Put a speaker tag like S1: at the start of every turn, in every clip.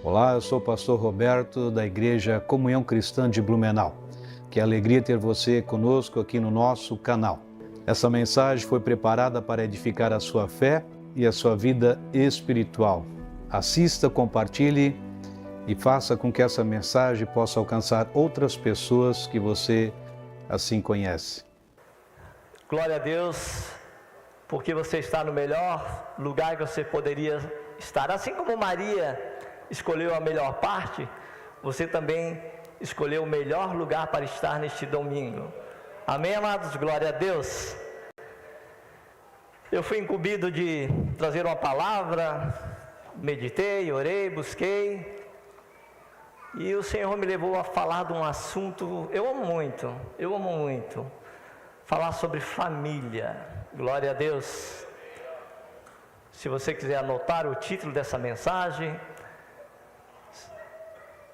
S1: Olá, eu sou o pastor Roberto da Igreja Comunhão Cristã de Blumenau. Que alegria ter você conosco aqui no nosso canal. Essa mensagem foi preparada para edificar a sua fé e a sua vida espiritual. Assista, compartilhe e faça com que essa mensagem possa alcançar outras pessoas que você assim conhece.
S2: Glória a Deus, porque você está no melhor lugar que você poderia estar. Assim como Maria escolheu a melhor parte, você também escolheu o melhor lugar para estar neste domingo. Amém, amados? Glória a Deus. Eu fui incumbido de trazer uma palavra, meditei, orei, busquei, e o Senhor me levou a falar de um assunto, eu amo muito, falar sobre família. Glória a Deus. Se você quiser anotar o título dessa mensagem: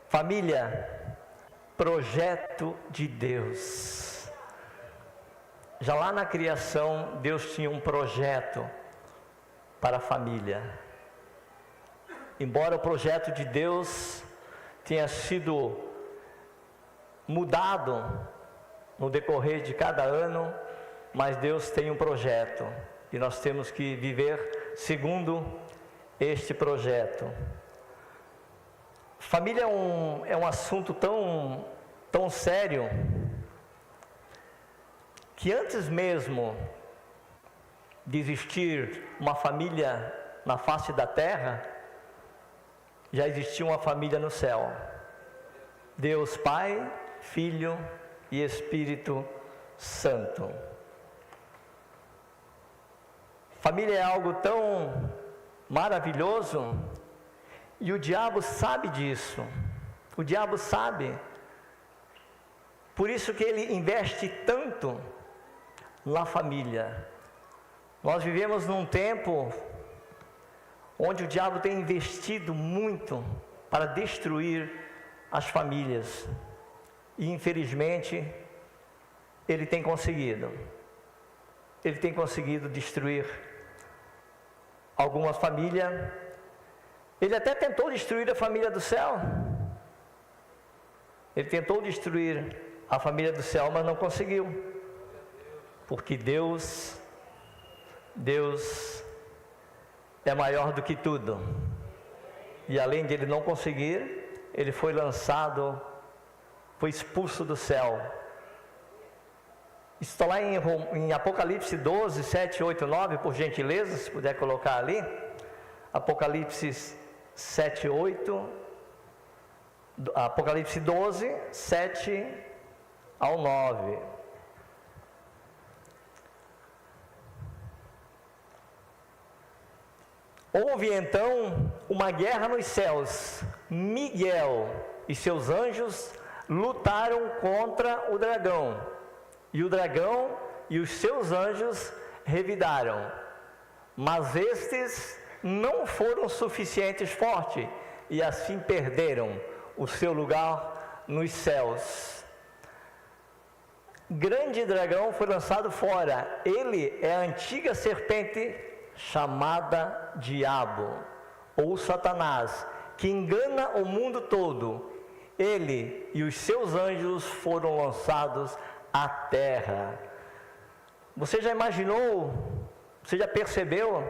S2: Família, projeto de Deus. Já lá na criação, Deus tinha um projeto para a família. Embora o projeto de Deus tenha sido mudado no decorrer de cada ano, mas Deus tem um projeto e nós temos que viver segundo este projeto. Família é um assunto tão sério, que antes mesmo de existir uma família na face da terra, já existia uma família no céu. Deus Pai, Filho e Espírito Santo. Família é algo tão maravilhoso, e o diabo sabe disso. O diabo sabe. Por isso que ele investe tanto na família. Nós vivemos num tempo onde o diabo tem investido muito para destruir as famílias. E infelizmente ele tem conseguido. Ele tem conseguido destruir algumas famílias. Ele até tentou destruir a família do céu. Ele tentou destruir a família do céu, mas não conseguiu. Porque Deus é maior do que tudo. E além de ele não conseguir, ele foi lançado, foi expulso do céu. Está lá em Apocalipse 12, 7, 8, 9, por gentileza, se puder colocar ali. Apocalipse 7, 8, Apocalipse 12, 7 ao 9. Houve então uma guerra nos céus. Miguel e seus anjos lutaram contra o dragão. E o dragão e os seus anjos revidaram. Mas estes não foram suficientes fortes, e assim perderam o seu lugar nos céus. Grande dragão foi lançado fora. Ele é a antiga serpente chamada Diabo, ou Satanás, que engana o mundo todo. Ele e os seus anjos foram lançados à terra. Você já imaginou, você já percebeu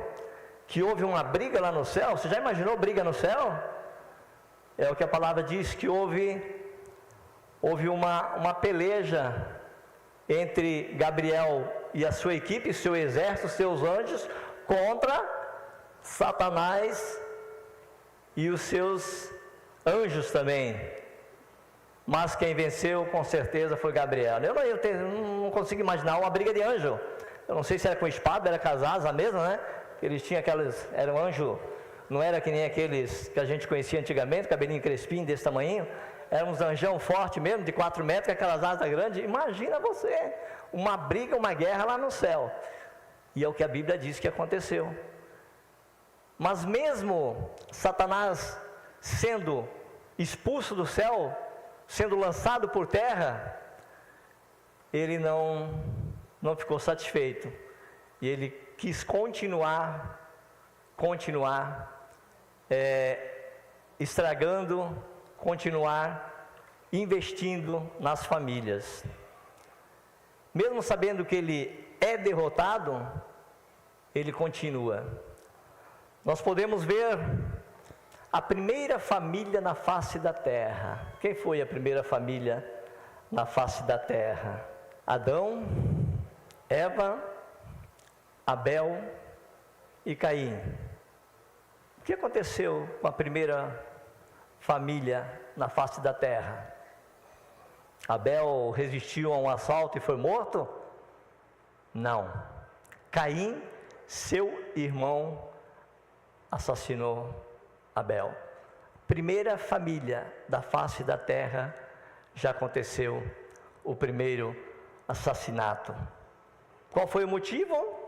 S2: que houve uma briga lá no céu? Você já imaginou briga no céu? É o que a palavra diz, que houve uma peleja entre Gabriel e a sua equipe, seu exército, seus anjos, contra Satanás e os seus anjos também. Mas quem venceu com certeza foi Gabriel. Eu não consigo imaginar uma briga de anjo. Eu não sei se era com espada, era com as asas mesmo, né? Eles tinham aquelas, era um anjo, não era que nem aqueles que a gente conhecia antigamente, cabelinho crespinho desse tamanho. Era uns anjão forte mesmo, de 4 metros, com aquelas asas grandes. Imagina você, uma briga, uma guerra lá no céu. E é o que a Bíblia diz que aconteceu. Mas mesmo Satanás sendo expulso do céu, sendo lançado por terra, ele não ficou satisfeito. E ele quis continuar estragando, continuar investindo nas famílias. Mesmo sabendo que ele é derrotado, ele continua. Nós podemos ver a primeira família na face da terra. Quem foi a primeira família na face da terra? Adão, Eva, Abel e Caim. O que aconteceu com a primeira família na face da terra? Abel resistiu a um assalto e foi morto? Não. Caim, seu irmão, assassinou Abel. Primeira família da face da terra, já aconteceu o primeiro assassinato. Qual foi o motivo?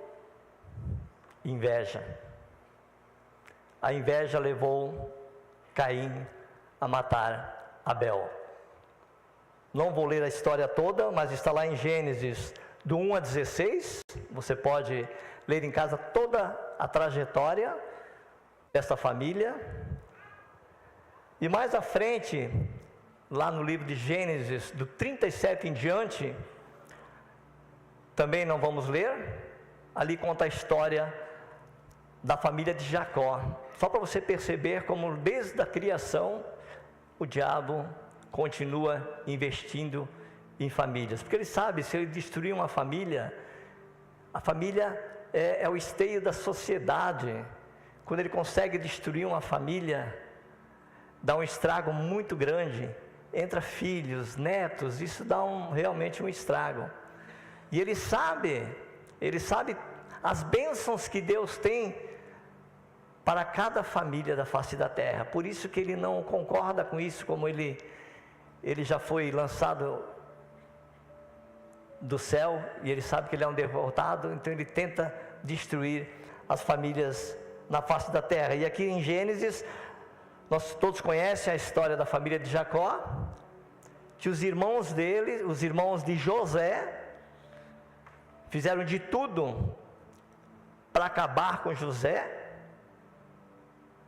S2: Inveja. A inveja levou Caim a matar Abel. Não vou ler a história toda, mas está lá em Gênesis, do 1 a 16. Você pode ler em casa toda a trajetória desta família. E mais à frente, lá no livro de Gênesis, do 37 em diante, também não vamos ler. Ali conta a história da família de Jacó. Só para você perceber como desde a criação o diabo continua investindo em famílias. Porque ele sabe, se ele destruir uma família, a família é o esteio da sociedade. Quando ele consegue destruir uma família, dá um estrago muito grande. Entra filhos, netos, isso dá realmente um estrago. E ele sabe as bênçãos que Deus tem para cada família da face da terra. Por isso que ele não concorda com isso, como ele já foi lançado do céu, e ele sabe que ele é um derrotado, então ele tenta destruir as famílias na face da terra. E aqui em Gênesis, nós todos conhecem a história da família de Jacó, que os irmãos dele, os irmãos de José, fizeram de tudo para acabar com José.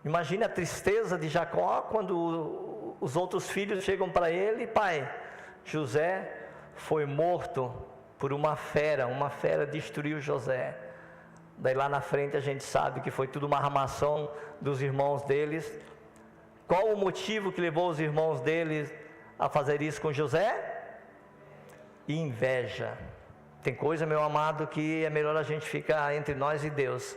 S2: Imagine a tristeza de Jacó quando os outros filhos chegam para ele: pai, José foi morto por uma fera destruiu José. Daí lá na frente a gente sabe que foi tudo uma armação dos irmãos deles. Qual o motivo que levou os irmãos deles a fazer isso com José? Inveja. Tem coisa, meu amado, que é melhor a gente ficar entre nós e Deus.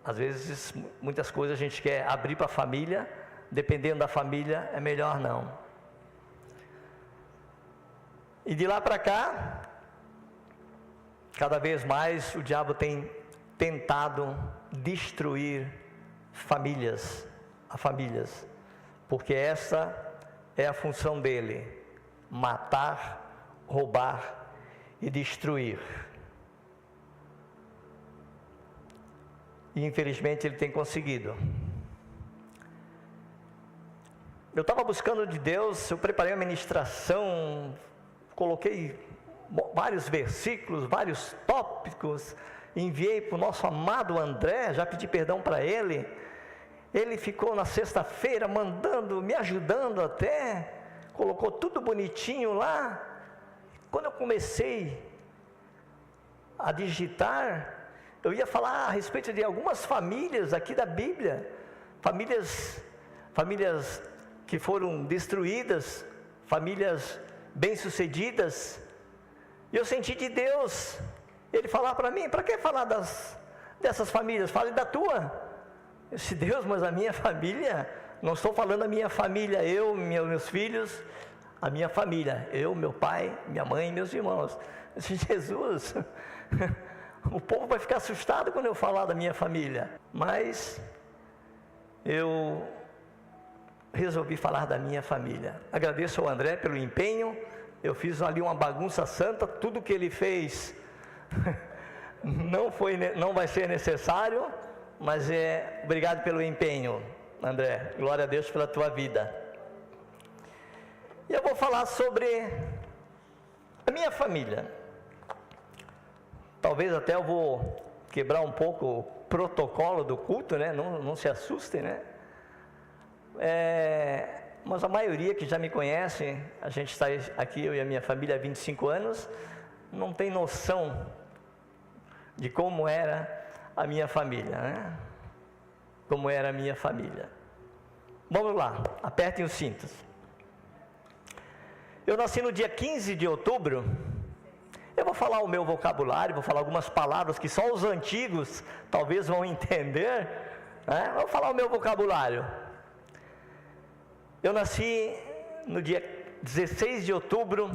S2: Às vezes, muitas coisas a gente quer abrir para a família, dependendo da família, é melhor não. E de lá para cá, cada vez mais o diabo tem tentado destruir famílias, porque essa é a função dele: matar, roubar e destruir. E infelizmente ele tem conseguido. Eu estava buscando de Deus, eu preparei a ministração, coloquei vários versículos, vários tópicos, enviei para o nosso amado André, já pedi perdão para ele. Ele ficou na sexta-feira mandando, me ajudando até, colocou tudo bonitinho lá. Quando eu comecei a digitar, eu ia falar a respeito de algumas famílias aqui da Bíblia, famílias que foram destruídas, famílias bem-sucedidas, e eu senti de Deus, Ele falar para mim: para que falar dessas famílias? Fale da tua. Eu disse: Deus, mas a minha família, não estou falando da minha família, eu, meus filhos, a minha família, eu, meu pai, minha mãe e meus irmãos. Eu disse: Jesus, o povo vai ficar assustado quando eu falar da minha família. Mas eu resolvi falar da minha família. Agradeço ao André pelo empenho. Eu fiz ali uma bagunça santa. Tudo que ele fez não vai ser necessário, mas obrigado pelo empenho, André. Glória a Deus pela tua vida. E eu vou falar sobre a minha família. Talvez até eu vou quebrar um pouco o protocolo do culto, né? Não se assustem, né? Mas a maioria que já me conhece, a gente está aqui, eu e a minha família há 25 anos, não tem noção de como era a minha família, né? Como era a minha família. Vamos lá, apertem os cintos. Eu nasci no dia 15 de outubro. Eu vou falar o meu vocabulário, vou falar algumas palavras que só os antigos talvez vão entender, né? Vou falar o meu vocabulário. Eu nasci no dia 16 de outubro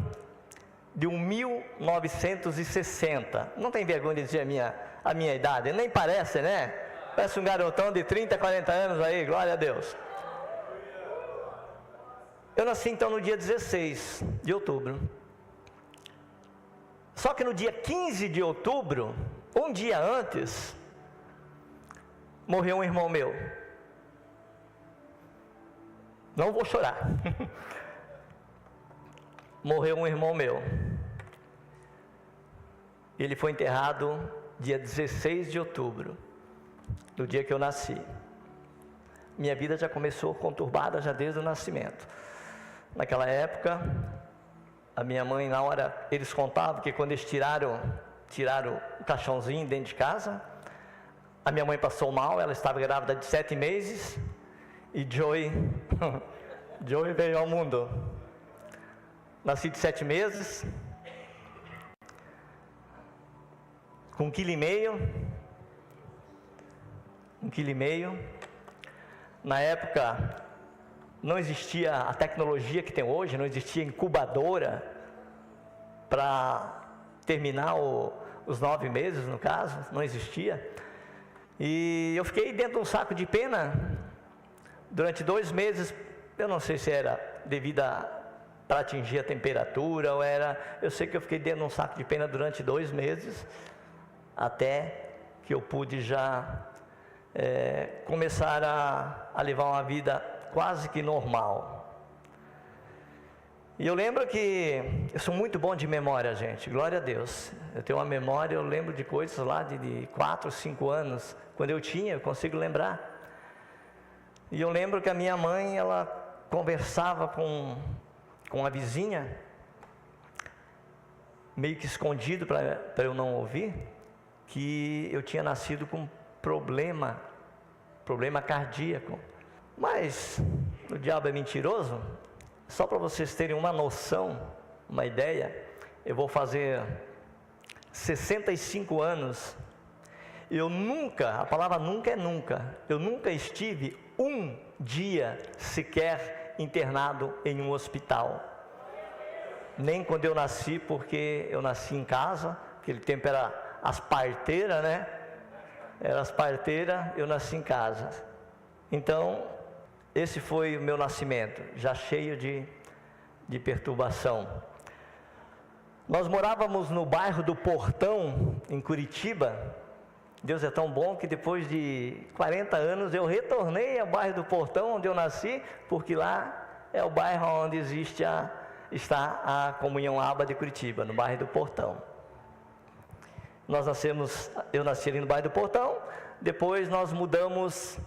S2: de 1960. Não tem vergonha de dizer a minha idade, nem parece, né? Parece um garotão de 30, 40 anos aí, glória a Deus. Eu nasci então no dia 16 de outubro. Só que no dia 15 de outubro, um dia antes, morreu um irmão meu. Não vou chorar. Morreu um irmão meu. Ele foi enterrado dia 16 de outubro, do dia que eu nasci. Minha vida já começou conturbada já desde o nascimento. Naquela época, a minha mãe, na hora, eles contavam que quando eles tiraram o caixãozinho dentro de casa, a minha mãe passou mal, ela estava grávida de 7 meses, e Joey veio ao mundo. Nasci de 7 meses, com 1,5 kg. Na época, não existia a tecnologia que tem hoje, não existia incubadora para terminar os 9 meses, no caso, não existia. E eu fiquei dentro de um saco de pena durante 2 meses. Eu não sei se era devido para atingir a temperatura ou era... Eu sei que eu fiquei dentro de um saco de pena durante 2 meses, até que eu pude já começar a levar uma vida quase que normal. E eu lembro que eu sou muito bom de memória, gente, glória a Deus. Eu tenho uma memória, eu lembro de coisas lá de 4, 5 anos, quando eu consigo lembrar. E eu lembro que a minha mãe, ela conversava com a vizinha, meio que escondido para eu não ouvir, que eu tinha nascido com problema cardíaco. Mas o diabo é mentiroso. Só para vocês terem uma noção, uma ideia, eu vou fazer 65 anos. Eu nunca, a palavra nunca é nunca, eu nunca estive um dia sequer internado em um hospital. Nem quando eu nasci, porque eu nasci em casa, aquele tempo era as parteiras, né? Era as parteiras, eu nasci em casa. Então, esse foi o meu nascimento, já cheio de perturbação. Nós morávamos no bairro do Portão, em Curitiba. Deus é tão bom que depois de 40 anos eu retornei ao bairro do Portão, onde eu nasci, porque lá é o bairro onde está a Comunhão Aba de Curitiba, no bairro do Portão. Eu nasci ali no bairro do Portão, depois nós mudamos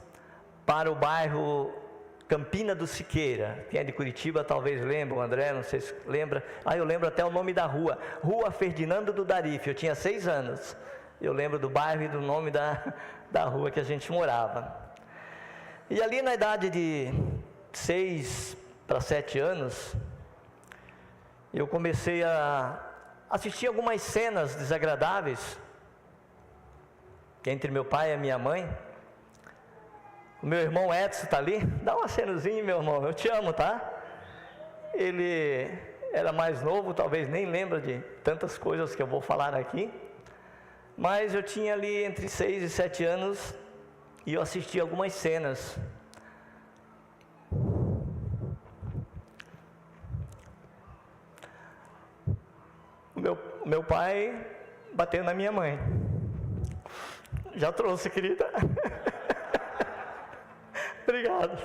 S2: para o bairro Campina do Siqueira. Quem é de Curitiba talvez lembre, o André, não sei se lembra. Eu lembro até o nome da rua, Rua Ferdinando do Darife. Eu tinha 6 anos. Eu lembro do bairro e do nome da rua que a gente morava. E ali na idade de 6 para 7 anos, eu comecei a assistir algumas cenas desagradáveis entre meu pai e a minha mãe. O meu irmão Edson está ali. Dá uma cenazinha, meu irmão, eu te amo, tá? Ele era mais novo, talvez nem lembra de tantas coisas que eu vou falar aqui. Mas eu tinha ali entre 6 e 7 anos e eu assisti algumas cenas. O meu pai bateu na minha mãe. Já trouxe, querida. Obrigado.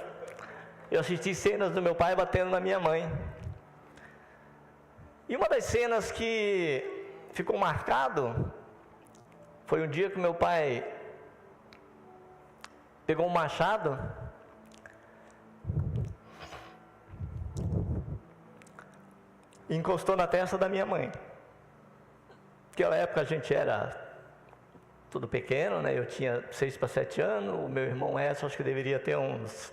S2: Eu assisti cenas do meu pai batendo na minha mãe. E uma das cenas que ficou marcado foi um dia que meu pai pegou um machado e encostou na testa da minha mãe. Naquela época a gente era tudo pequeno, né? Eu tinha 6 para 7 anos, o meu irmão Edson acho que deveria ter uns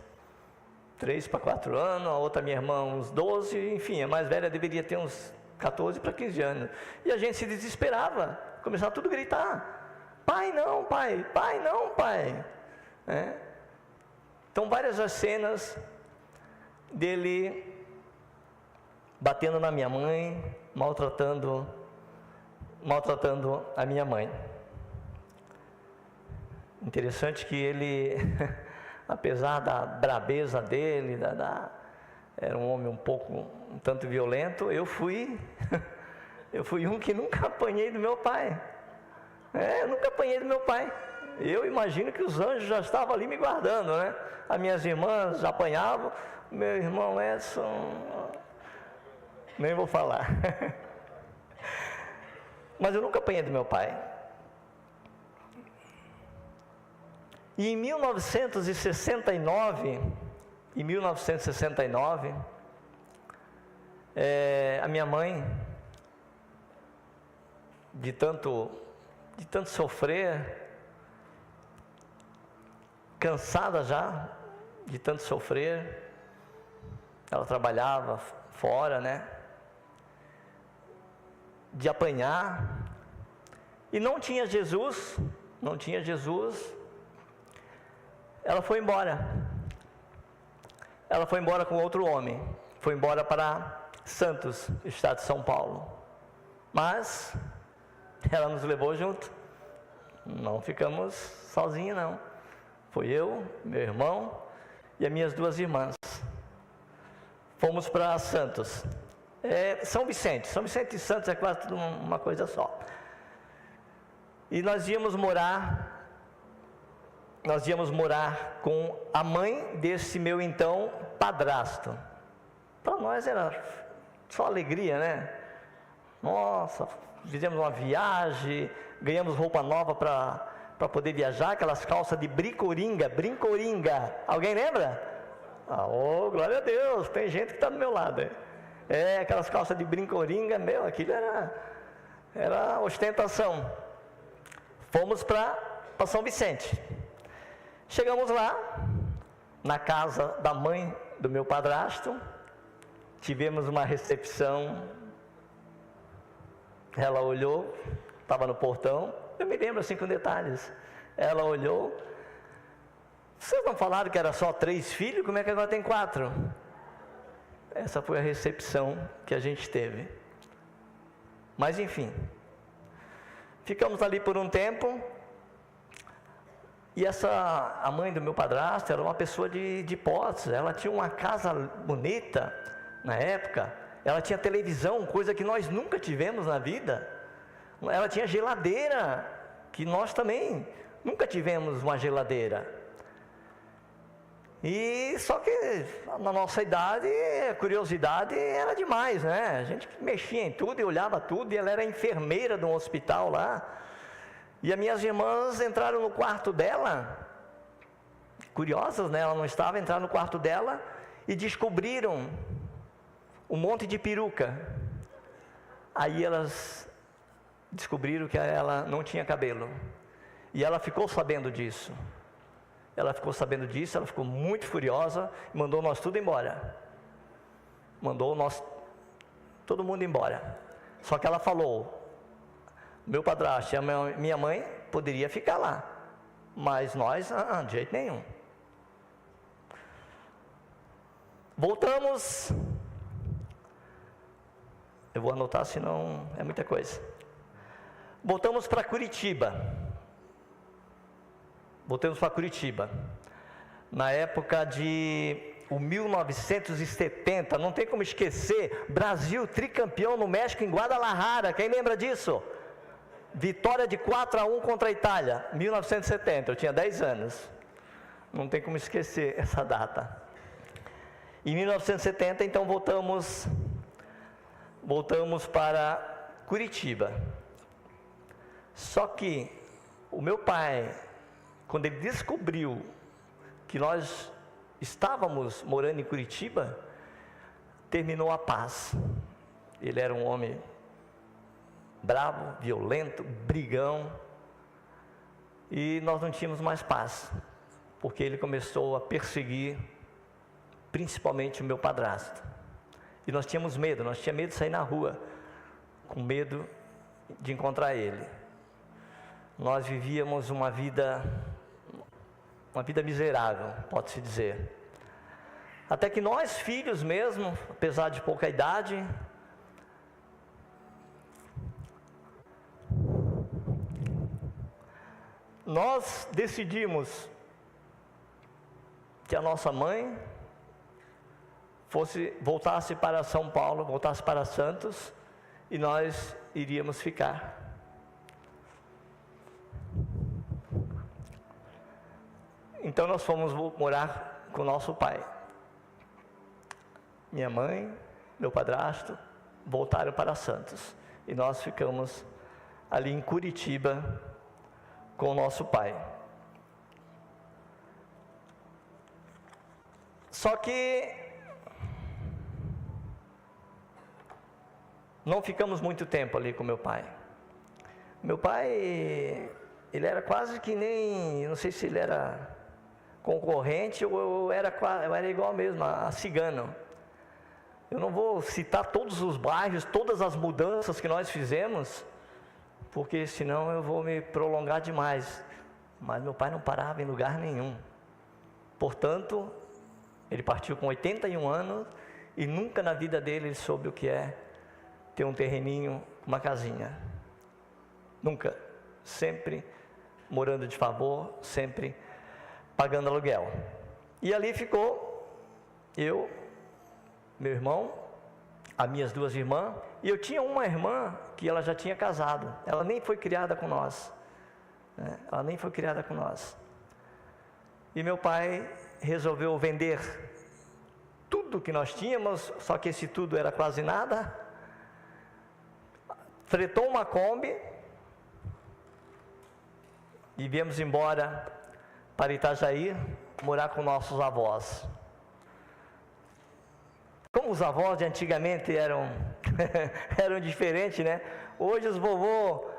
S2: 3 para 4 anos, a outra minha irmã uns 12, enfim, a mais velha deveria ter uns 14 para 15 anos. E a gente se desesperava, começava tudo a gritar: pai não, pai, pai não, pai. Então várias as cenas dele batendo na minha mãe, maltratando a minha mãe. Interessante que ele, apesar da brabeza dele, era um homem um tanto violento, eu fui um que nunca apanhei do meu pai. Eu nunca apanhei do meu pai. Eu imagino que os anjos já estavam ali me guardando, né? As minhas irmãs já apanhavam, meu irmão Edson, nem vou falar. Mas eu nunca apanhei do meu pai. E em 1969, a minha mãe, de tanto sofrer, cansada já de tanto sofrer, ela trabalhava fora, né? De apanhar, e não tinha Jesus, ela foi embora. Ela foi embora com outro homem, foi embora para Santos, estado de São Paulo. Mas ela nos levou junto, não ficamos sozinhos não. Foi eu, meu irmão e as minhas 2 irmãs. Fomos para Santos. São Vicente e Santos é quase tudo uma coisa só. E nós íamos morar com a mãe desse meu então padrasto. Para nós era só alegria, né? Nossa, fizemos uma viagem, ganhamos roupa nova para poder viajar, aquelas calças de brincoringa. Alguém lembra? Glória a Deus, tem gente que está do meu lado. Aquelas calças de brincoringa, aquilo era ostentação. Fomos para São Vicente. Chegamos lá, na casa da mãe do meu padrasto, tivemos uma recepção. Ela olhou, estava no portão, eu me lembro assim com detalhes. Ela olhou: vocês não falaram que era só 3 filhos? Como é que agora tem 4? Essa foi a recepção que a gente teve. Mas enfim, ficamos ali por um tempo. E a mãe do meu padrasto era uma pessoa de posses. Ela tinha uma casa bonita na época. Ela tinha televisão, coisa que nós nunca tivemos na vida. Ela tinha geladeira, que nós também nunca tivemos uma geladeira. E só que na nossa idade, a curiosidade era demais, né? A gente mexia em tudo e olhava tudo, e ela era enfermeira de um hospital lá. E as minhas irmãs entraram no quarto dela, curiosas, né? Ela não estava, entraram no quarto dela e descobriram um monte de peruca. Aí elas descobriram que ela não tinha cabelo. E ela ficou sabendo disso. Ela ficou muito furiosa e mandou nós tudo embora. Todo mundo embora. Só que ela falou: meu padrasto e a minha mãe poderia ficar lá, mas nós, de jeito nenhum. Voltamos. Eu vou anotar, senão é muita coisa. Voltamos para Curitiba. Na época de 1970, não tem como esquecer, Brasil tricampeão no México, em Guadalajara. Quem lembra disso? Vitória de 4-1 contra a Itália, 1970, eu tinha 10 anos. Não tem como esquecer essa data. Em 1970, então, voltamos para Curitiba. Só que o meu pai, quando ele descobriu que nós estávamos morando em Curitiba, terminou a paz. Ele era um homem bravo, violento, brigão, e nós não tínhamos mais paz, porque ele começou a perseguir principalmente o meu padrasto, e nós tínhamos medo, nós tínhamos medo de sair na rua, com medo de encontrar ele. Nós vivíamos uma vida miserável, pode-se dizer, até que nós filhos mesmo, apesar de pouca idade, nós decidimos que a nossa mãe voltasse para São Paulo, voltasse para Santos, e nós iríamos ficar. Então nós fomos morar com nosso pai. Minha mãe, meu padrasto, voltaram para Santos, e nós ficamos ali em Curitiba com o nosso pai. Só que não ficamos muito tempo ali com meu pai. Meu pai, ele era quase que nem, não sei se ele era concorrente ou eu era igual mesmo, a cigano. Eu não vou citar todos os bairros, todas as mudanças que nós fizemos, porque senão eu vou me prolongar demais. Mas meu pai não parava em lugar nenhum. Portanto, ele partiu com 81 anos e nunca na vida dele ele soube o que é ter um terreninho, uma casinha. Nunca. Sempre morando de favor, sempre pagando aluguel. E ali ficou eu, meu irmão, as minhas duas irmãs, e eu tinha uma irmã que ela já tinha casado, ela nem foi criada com nós, né? Ela nem foi criada com nós. E meu pai resolveu vender tudo que nós tínhamos, só que esse tudo era quase nada, fretou uma Kombi e viemos embora para Itajaí, morar com nossos avós. Como os avós de antigamente eram diferentes, né? Hoje os vovô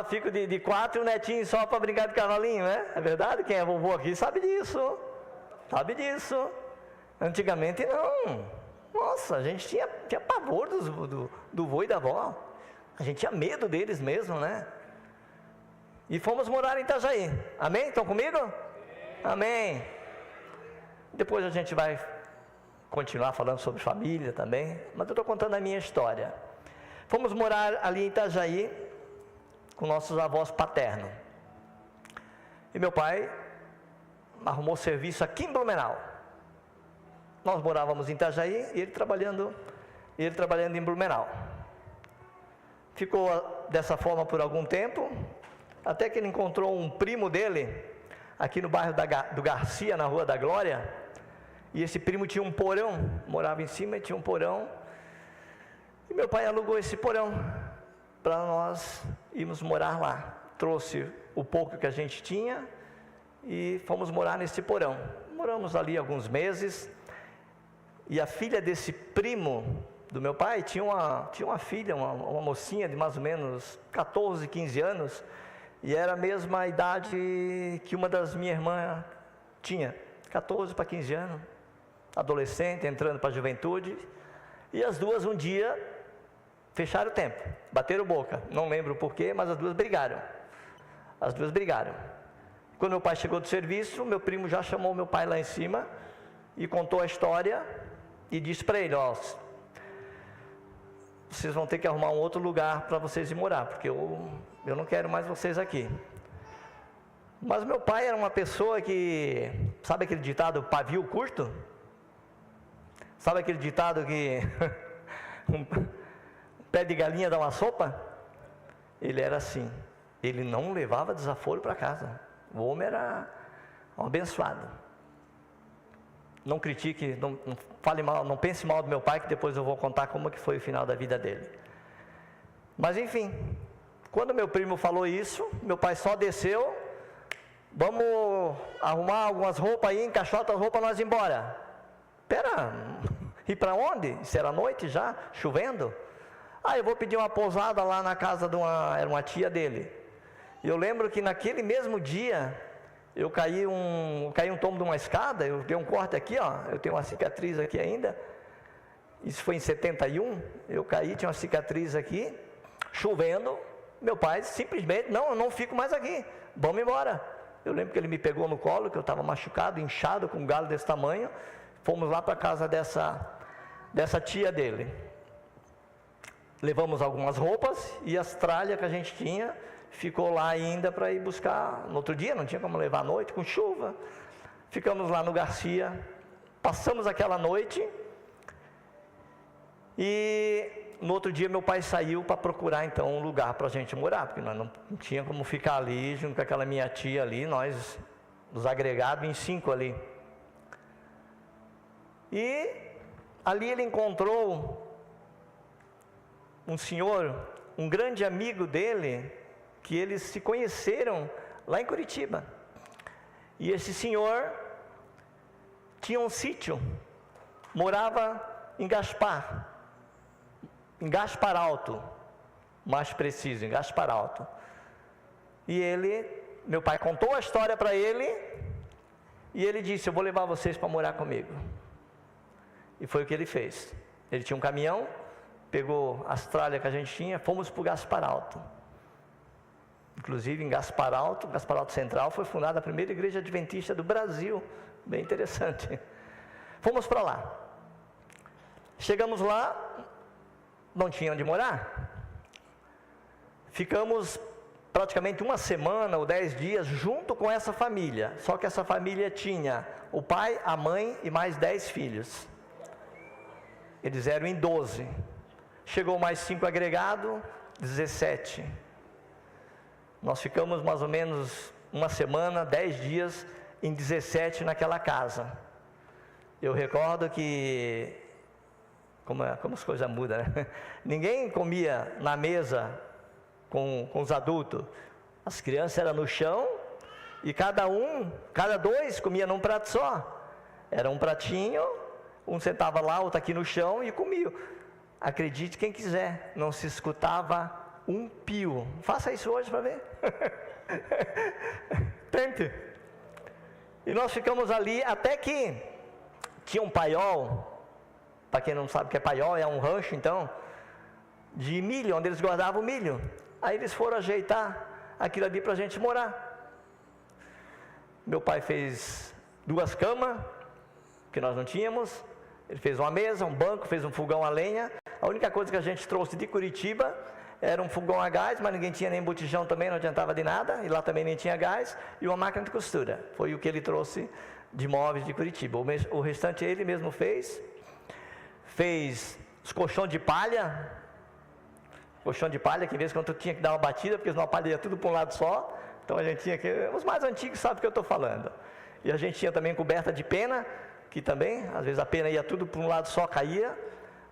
S2: ficam de 4 netinhos só para brincar de cavalinho, né? É verdade? Quem é vovô aqui sabe disso. Sabe disso. Antigamente não. Nossa, a gente tinha pavor do vô e da avó. A gente tinha medo deles mesmo, né? E fomos morar em Itajaí. Amém? Estão comigo? Amém. Depois a gente vai continuar falando sobre família também, mas eu estou contando a minha história. Fomos morar ali em Itajaí com nossos avós paternos. E meu pai arrumou serviço aqui em Blumenau. Nós morávamos em Itajaí e ele trabalhando em Blumenau. Ficou dessa forma por algum tempo, até que ele encontrou um primo dele, aqui no bairro do Garcia, na Rua da Glória, e esse primo tinha um porão, morava em cima e tinha um porão, e meu pai alugou esse porão, para nós irmos morar lá. Trouxe o pouco que a gente tinha, e fomos morar nesse porão. Moramos ali alguns meses, e a filha desse primo do meu pai tinha uma filha, uma mocinha de mais ou menos 14, 15 anos, e era a mesma idade que uma das minhas irmãs tinha, 14 para 15 anos, adolescente, entrando para a juventude, e as duas um dia fecharam o tempo, bateram boca, não lembro porquê, mas as duas brigaram. Quando meu pai chegou do serviço, meu primo já chamou meu pai lá em cima, e contou a história, e disse para ele, ó, vocês vão ter que arrumar um outro lugar para vocês ir morar, porque eu não quero mais vocês aqui. Mas meu pai era uma pessoa que, sabe aquele ditado, pavio curto? Sabe aquele ditado que um pé de galinha dá uma sopa? Ele era assim, ele não levava desaforo para casa. O homem era um abençoado. Não critique, não fale mal, não pense mal do meu pai, que depois eu vou contar como que foi o final da vida dele. Mas enfim, quando meu primo falou isso, meu pai só desceu, vamos arrumar algumas roupas aí, encaixota as roupas, nós ir embora. Pera, ir para onde? Isso era noite já, chovendo. eu vou pedir uma pousada lá na casa era uma tia dele. E eu lembro que naquele mesmo dia, eu caí um tombo de uma escada, eu dei um corte aqui, ó, eu tenho uma cicatriz aqui ainda. Isso foi em 71, eu caí, tinha uma cicatriz aqui, chovendo. Meu pai simplesmente, não, eu não fico mais aqui, vamos embora. Eu lembro que ele me pegou no colo, que eu estava machucado, inchado, com um galo desse tamanho. Fomos lá para a casa dessa tia dele. Levamos algumas roupas e as tralhas que a gente tinha, ficou lá ainda para ir buscar. No outro dia, não tinha como levar à noite, com chuva. Ficamos lá no Garcia, passamos aquela noite. E no outro dia meu pai saiu para procurar então um lugar para a gente morar, porque nós não tinha como ficar ali junto com aquela minha tia ali, nós nos agregados em 5 ali. E ali ele encontrou um senhor, um grande amigo dele, que eles se conheceram lá em Curitiba. E esse senhor tinha um sítio, morava em Gaspar Alto, mais preciso, em Gaspar Alto. E meu pai contou a história para ele, e ele disse: eu vou levar vocês para morar comigo. E foi o que ele fez. Ele tinha um caminhão, pegou as tralhas que a gente tinha, fomos para o Gaspar Alto. Inclusive em Gaspar Alto Central, foi fundada a primeira igreja adventista do Brasil. Bem interessante. Fomos para lá. Chegamos lá, não tinha onde morar. Ficamos praticamente uma semana ou 10 dias junto com essa família. Só que essa família tinha o pai, a mãe e mais 10 filhos. Eles eram em 12. Chegou mais 5 agregados, 17. Nós ficamos mais ou menos uma semana, 10 dias, em 17 naquela casa. Eu recordo que, como as coisas mudam, né? Ninguém comia na mesa com os adultos. As crianças eram no chão e cada dois comia num prato só. Era um pratinho, um sentava lá, outro aqui no chão e comia. Acredite quem quiser, não se escutava um pio. Faça isso hoje para ver. Tente. E nós ficamos ali até que tinha um paiol. Para quem não sabe o que é paiol, é um rancho então, de milho, onde eles guardavam o milho. Aí eles foram ajeitar aquilo ali para a gente morar. Meu pai fez 2 camas, que nós não tínhamos. Ele fez uma mesa, um banco, fez um fogão a lenha. A única coisa que a gente trouxe de Curitiba era um fogão a gás, mas ninguém tinha nem botijão também, não adiantava de nada. E lá também nem tinha gás. E uma máquina de costura. Foi o que ele trouxe de móveis de Curitiba. O restante ele mesmo fez. Fez os colchões de palha. Colchão de palha, que em vez de quando tinha que dar uma batida, porque senão a palha ia tudo para um lado só. Então a gente tinha que... Os mais antigos sabem o que eu estou falando. E a gente tinha também coberta de pena, que também, às vezes a pena ia tudo para um lado só, caía.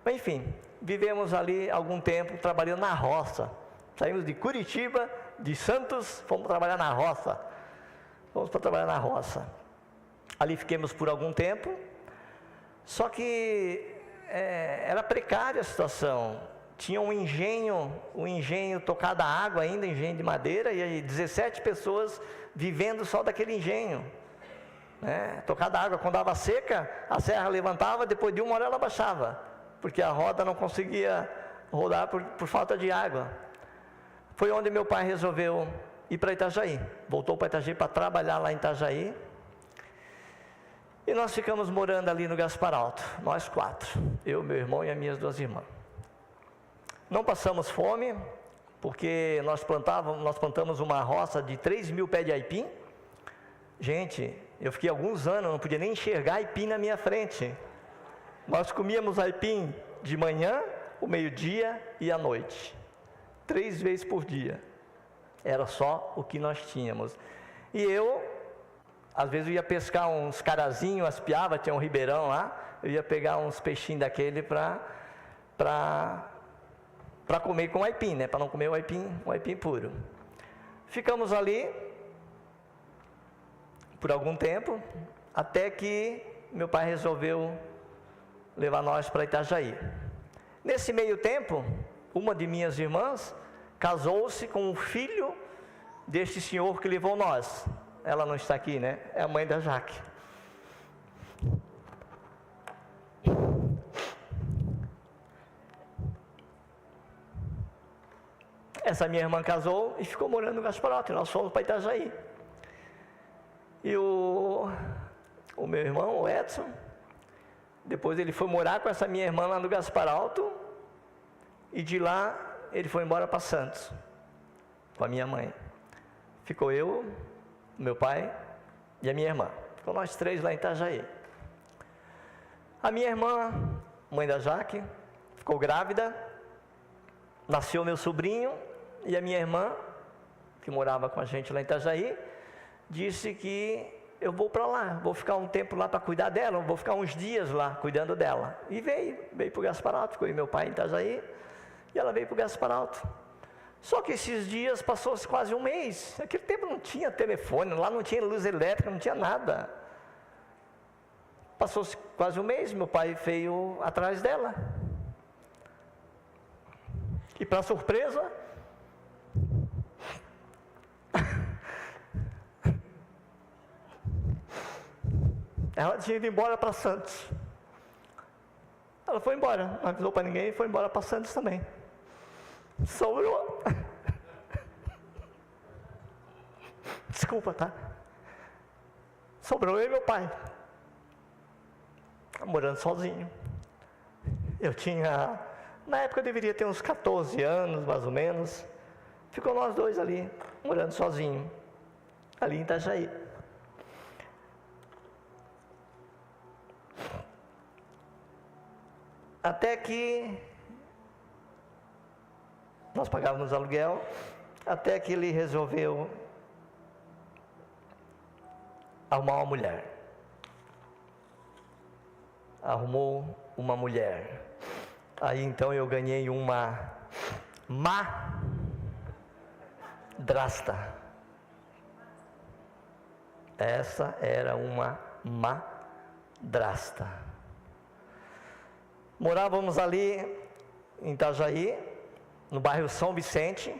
S2: Mas enfim, vivemos ali algum tempo trabalhando na roça. Saímos de Curitiba, de Santos, fomos trabalhar na roça. Fomos para trabalhar na roça. Ali fiquemos por algum tempo. Só que era precária a situação. Tinha um engenho tocado a água ainda, engenho de madeira, e aí 17 pessoas vivendo só daquele engenho. Tocada a água, quando dava seca, a serra levantava, depois de 1 hora ela baixava, porque a roda não conseguia rodar por falta de água. Foi onde meu pai resolveu ir para Itajaí. Voltou para Itajaí para trabalhar lá em Itajaí. E nós ficamos morando ali no Gaspar Alto, nós 4, eu, meu irmão e as minhas 2 irmãs. Não passamos fome, porque nós plantamos uma roça de 3.000 pés de aipim. Gente, eu fiquei alguns anos, não podia nem enxergar aipim na minha frente. Nós comíamos aipim de manhã, ao meio-dia e à noite. 3 vezes por dia. Era só o que nós tínhamos. E eu, às vezes eu ia pescar uns carazinhos, as piavas, tinha um ribeirão lá, eu ia pegar uns peixinhos daquele para comer com aipim, né? Para não comer o aipim puro. Ficamos ali por algum tempo, até que meu pai resolveu levar nós para Itajaí. Nesse meio tempo, uma de minhas irmãs casou-se com o filho deste senhor que levou nós. Ela não está aqui, né? É a mãe da Jaque. Essa minha irmã casou e ficou morando no Gasparotto, e nós fomos para Itajaí. E o meu irmão, o Edson, depois ele foi morar com essa minha irmã lá no Gasparotto, e de lá ele foi embora para Santos, com a minha mãe. Ficou eu, meu pai e a minha irmã. Ficou nós três lá em Itajaí. A minha irmã, mãe da Jaque, ficou grávida, nasceu meu sobrinho, e a minha irmã, que morava com a gente lá em Itajaí, disse que eu vou para lá, vou ficar um tempo lá para cuidar dela, vou ficar uns dias lá cuidando dela. E veio para o Gasparotto, ficou aí meu pai em Itajaí, e ela veio para o Gasparotto. Só que esses dias passou-se quase um mês. Naquele tempo não tinha telefone, lá não tinha luz elétrica, não tinha nada. Passou-se quase um mês, meu pai veio atrás dela. E para surpresa, ela tinha ido embora para Santos. Ela foi embora, não avisou para ninguém, foi embora para Santos também. Sobrou. Desculpa, tá? Sobrou eu e meu pai, morando sozinho. Eu tinha, na época eu deveria ter uns 14 anos, mais ou menos. Ficou nós dois ali, morando sozinho, ali em Itajaí. Até que nós pagávamos aluguel, até que ele resolveu arrumar uma mulher. Arrumou uma mulher. Aí então eu ganhei uma madrasta. Essa era uma madrasta. Morávamos ali em Itajaí, no bairro São Vicente,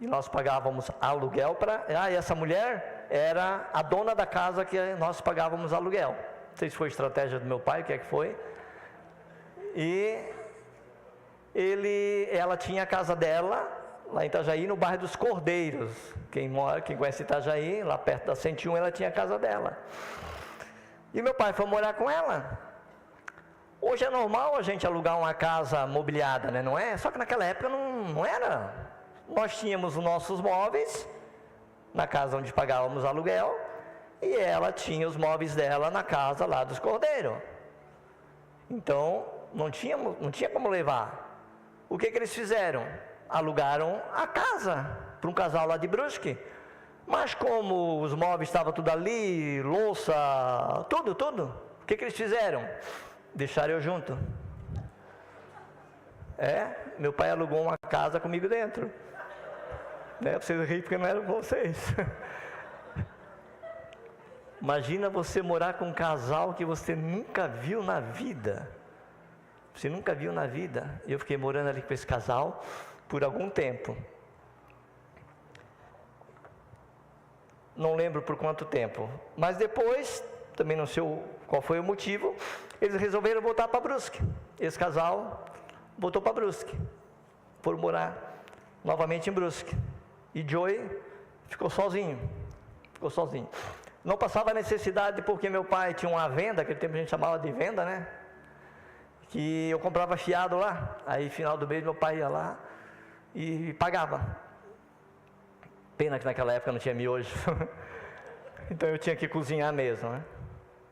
S2: e nós pagávamos aluguel para... e essa mulher era a dona da casa que nós pagávamos aluguel. Não sei se foi estratégia do meu pai, o que é que foi. E ela tinha a casa dela, lá em Itajaí, no bairro dos Cordeiros. Quem conhece Itajaí, lá perto da 101, ela tinha a casa dela. E meu pai foi morar com ela. Hoje é normal a gente alugar uma casa mobiliada, né? Não é? Só que naquela época não era. Nós tínhamos os nossos móveis na casa onde pagávamos aluguel, e ela tinha os móveis dela na casa lá dos Cordeiros. Então não tinha como levar. O que eles fizeram? Alugaram a casa para um casal lá de Brusque. Mas como os móveis estavam tudo ali, louça, tudo, o que eles fizeram? Deixaram eu junto. Meu pai alugou uma casa comigo dentro. Vocês riem porque não eram com vocês. Imagina você morar com um casal que você nunca viu na vida. Você nunca viu na vida. Eu fiquei morando ali com esse casal por algum tempo. Não lembro por quanto tempo. Mas depois, também não sei qual foi o motivo, eles resolveram voltar para Brusque. Esse casal voltou para Brusque. Foram morar novamente em Brusque. E Joey ficou sozinho. Não passava necessidade porque meu pai tinha uma venda, aquele tempo a gente chamava de venda, né? Que eu comprava fiado lá. Aí final do mês meu pai ia lá e pagava. Pena que naquela época não tinha miojo. Então eu tinha que cozinhar mesmo, né?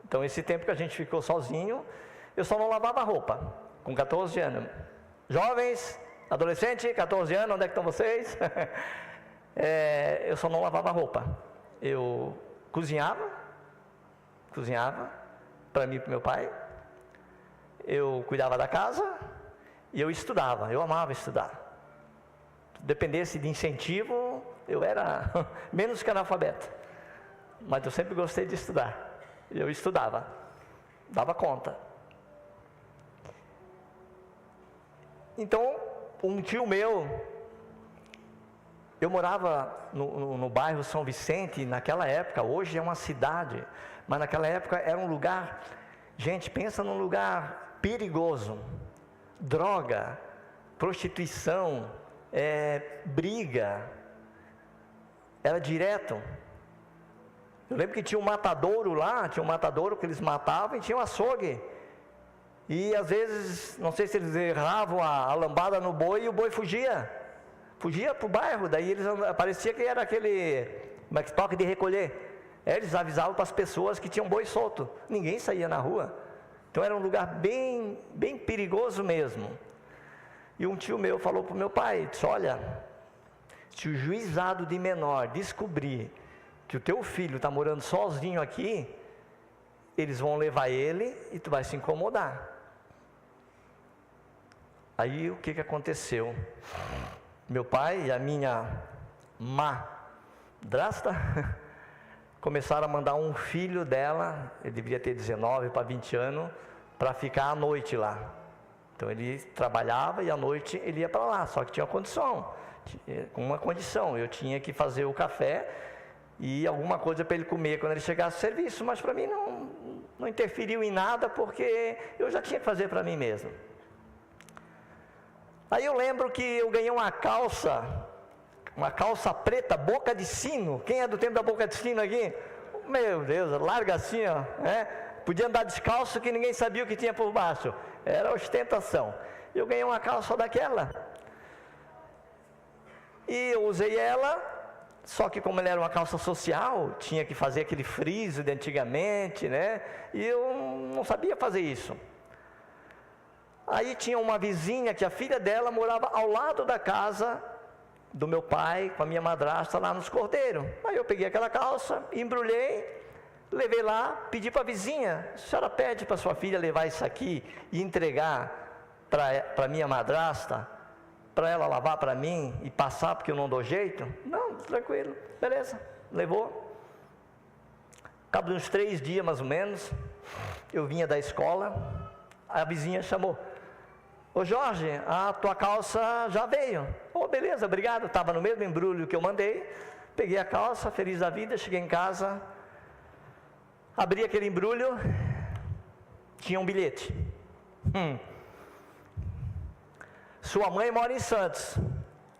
S2: Então esse tempo que a gente ficou sozinho, eu só não lavava roupa, com 14 anos. Jovens, adolescente, 14 anos, onde é que estão vocês? Eu só não lavava roupa. Eu cozinhava para mim e para meu pai. Eu cuidava da casa e eu estudava. Eu amava estudar. Dependesse de incentivo, eu era menos que analfabeto. Mas eu sempre gostei de estudar. Eu estudava, dava conta. Então, um tio meu, eu morava no bairro São Vicente, naquela época, hoje é uma cidade, mas naquela época era um lugar, gente, pensa num lugar perigoso, droga, prostituição, briga, era direto. Eu lembro que tinha um matadouro lá, tinha um matadouro que eles matavam e tinha um açougue. E às vezes, não sei se eles erravam a lambada no boi e o boi fugia para o bairro, daí eles parecia que era aquele toque de recolher. Eles avisavam para as pessoas que tinham boi solto, ninguém saía na rua. Então era um lugar bem, bem perigoso mesmo. E um tio meu falou para o meu pai, disse, olha, se o juizado de menor descobrir que o teu filho está morando sozinho aqui, eles vão levar ele e tu vai se incomodar. Aí o que aconteceu? Meu pai e a minha madrasta começaram a mandar um filho dela, ele deveria ter 19 para 20 anos, para ficar à noite lá. Então ele trabalhava e à noite ele ia para lá, só que tinha uma condição, eu tinha que fazer o café e alguma coisa para ele comer quando ele chegasse ao serviço, mas para mim não interferiu em nada, porque eu já tinha que fazer para mim mesmo. Aí eu lembro que eu ganhei uma calça preta, boca de sino. Quem é do tempo da boca de sino aqui? Meu Deus, larga assim, ó, podia andar descalço que ninguém sabia o que tinha por baixo, era ostentação. Eu ganhei uma calça daquela, e eu usei ela, só que como ela era uma calça social, tinha que fazer aquele friso de antigamente, né? E eu não sabia fazer isso. Aí tinha uma vizinha que a filha dela morava ao lado da casa do meu pai, com a minha madrasta lá nos Cordeiros. Aí eu peguei aquela calça, embrulhei, levei lá, pedi para a vizinha, a senhora pede para sua filha levar isso aqui e entregar para a minha madrasta, para ela lavar para mim e passar porque eu não dou jeito? Não, tranquilo, beleza, levou. Cabo de uns 3 dias mais ou menos, eu vinha da escola, a vizinha chamou, ô Jorge, a tua calça já veio. Oh, beleza, obrigado, estava no mesmo embrulho que eu mandei, peguei a calça, feliz da vida, cheguei em casa, abri aquele embrulho, tinha um bilhete. Sua mãe mora em Santos,